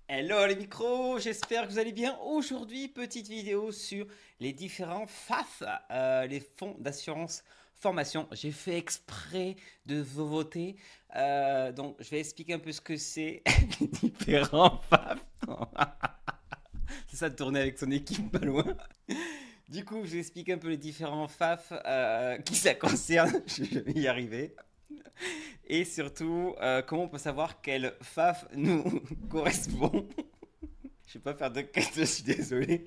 Hello les micros, j'espère que vous allez bien. Aujourd'hui, petite vidéo sur les différents FAF, les fonds d'assurance formation. J'ai fait exprès de vous voter, donc je vais expliquer un peu ce que c'est les différents FAF. C'est ça de tourner avec son équipe pas loin. Du coup, je vais expliquer un peu les différents FAF qui ça concerne. Je vais y arriver. Et surtout, comment on peut savoir quel FAF nous correspond. Je vais pas faire de quête, je suis désolé.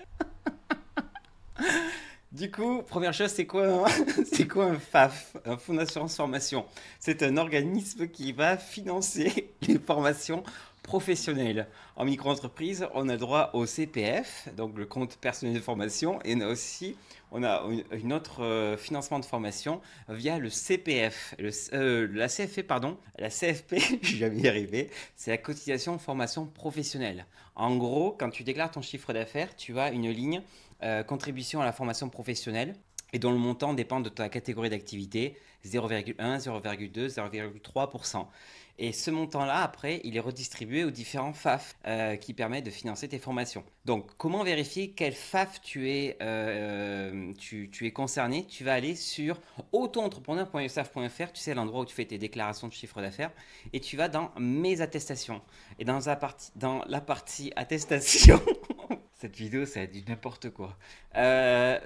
Du coup, première chose, c'est quoi, c'est quoi un FAF, un fonds d'assurance formation? C'est un organisme qui va financer les formations professionnelles. En micro-entreprise, on a droit au CPF, donc le compte personnel de formation, et on a une autre financement de formation via le CPF, la CFP, pardon, la CFP, je vais y arriver, c'est la cotisation formation professionnelle. En gros, quand tu déclares ton chiffre d'affaires, tu as une ligne contribution à la formation professionnelle et dont le montant dépend de ta catégorie d'activité, 0,1, 0,2, 0,3%. Et ce montant-là, après, il est redistribué aux différents FAF qui permettent de financer tes formations. Donc, comment vérifier quel FAF tu es concerné? Tu vas aller sur autoentrepreneur.usaf.fr, tu sais, l'endroit où tu fais tes déclarations de chiffre d'affaires, et tu vas dans Mes attestations. Et dans la partie attestation, cette vidéo, ça a dit n'importe quoi.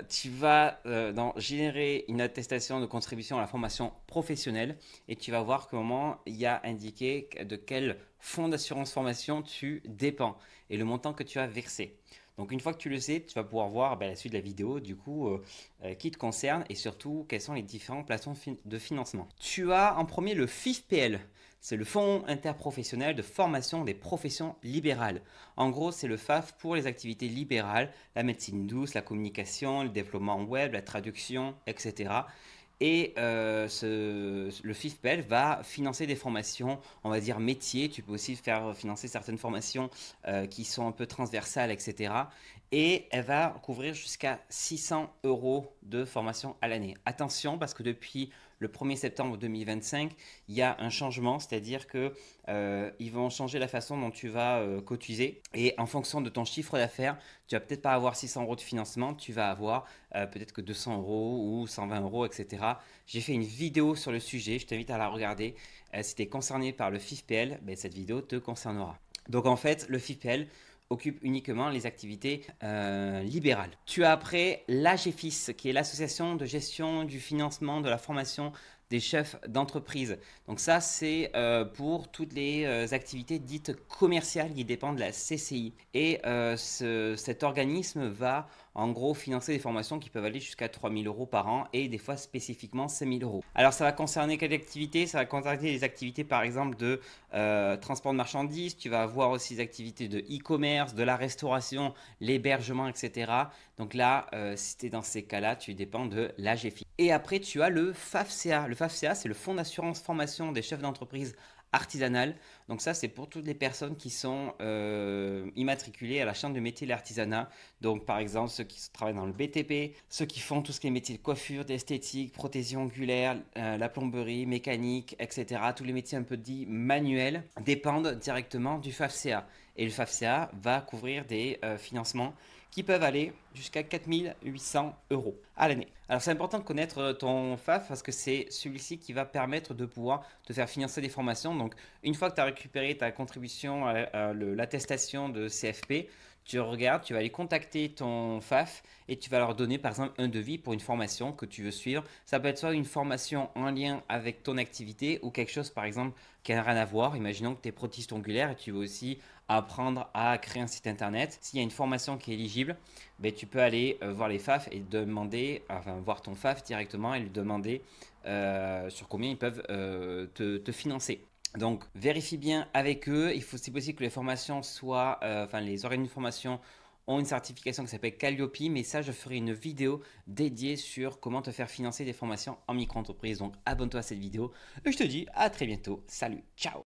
Tu vas dans générer une attestation de contribution à la formation professionnelle et tu vas voir comment il y a indiqué de quel fonds d'assurance formation tu dépends et le montant que tu as versé. Donc une fois que tu le sais, tu vas pouvoir voir la suite de la vidéo, du coup, qui te concerne et surtout quels sont les différents plafonds de financement. Tu as en premier le FIFPL, c'est le Fonds interprofessionnel de formation des professions libérales. En gros, c'est le FAF pour les activités libérales, la médecine douce, la communication, le développement web, la traduction, etc. Et le FIFPEL va financer des formations, on va dire métiers. Tu peux aussi faire financer certaines formations qui sont un peu transversales, etc. Et elle va couvrir jusqu'à 600 euros de formation à l'année. Attention, parce que depuis le 1er septembre 2025, il y a un changement, c'est-à-dire que ils vont changer la façon dont tu vas cotiser. Et en fonction de ton chiffre d'affaires, tu vas peut-être pas avoir 600 euros de financement, tu vas avoir peut-être que 200 euros ou 120 euros, etc. J'ai fait une vidéo sur le sujet, je t'invite à la regarder. Si tu es concerné par le FIFPL, ben, cette vidéo te concernera. Donc en fait, le FIFPL occupe uniquement les activités libérales. Tu as après l'AGFIS, qui est l'association de gestion du financement de la formation des chefs d'entreprise. Donc ça, c'est pour toutes les activités dites commerciales qui dépendent de la CCI. Et cet organisme va en gros financer des formations qui peuvent aller jusqu'à 3 000 euros par an et des fois spécifiquement 5 000 euros. Alors ça va concerner quelles activités? Ça va concerner les activités par exemple de transport de marchandises, tu vas avoir aussi des activités de e-commerce, de la restauration, l'hébergement, etc. Donc là, si tu es dans ces cas-là, tu dépends de l'AGFI. Et après, tu as le FAFCA. Le FAFCA, c'est le Fonds d'assurance formation des chefs d'entreprise artisanale. Donc ça, c'est pour toutes les personnes qui sont immatriculées à la Chambre de métiers et l'artisanat. Donc par exemple, ceux qui travaillent dans le BTP, ceux qui font tout ce qui est métiers de coiffure, d'esthétique, prothésie ongulaire, la plomberie, mécanique, etc. Tous les métiers un peu dits manuels dépendent directement du FAFCA. Et le FAFCA va couvrir des financements qui peuvent aller jusqu'à 4 800 euros à l'année. Alors c'est important de connaître ton FAF parce que c'est celui-ci qui va permettre de pouvoir te faire financer des formations. Donc une fois que tu as récupéré ta contribution à l'attestation de CFP, tu regardes, tu vas aller contacter ton FAF et tu vas leur donner par exemple un devis pour une formation que tu veux suivre. Ça peut être soit une formation en lien avec ton activité ou quelque chose par exemple qui n'a rien à voir. Imaginons que tu es protiste ongulaire et tu veux aussi apprendre à créer un site internet. S'il y a une formation qui est éligible, ben, tu peux aller voir les FAF et demander, enfin voir ton FAF directement et lui demander sur combien ils peuvent te financer. Donc vérifie bien avec eux. Il faut si possible que les formations soient, enfin les organismes de formation ont une certification qui s'appelle Calliope, mais ça je ferai une vidéo dédiée sur comment te faire financer des formations en micro-entreprise. Donc abonne-toi à cette vidéo et je te dis à très bientôt. Salut, ciao.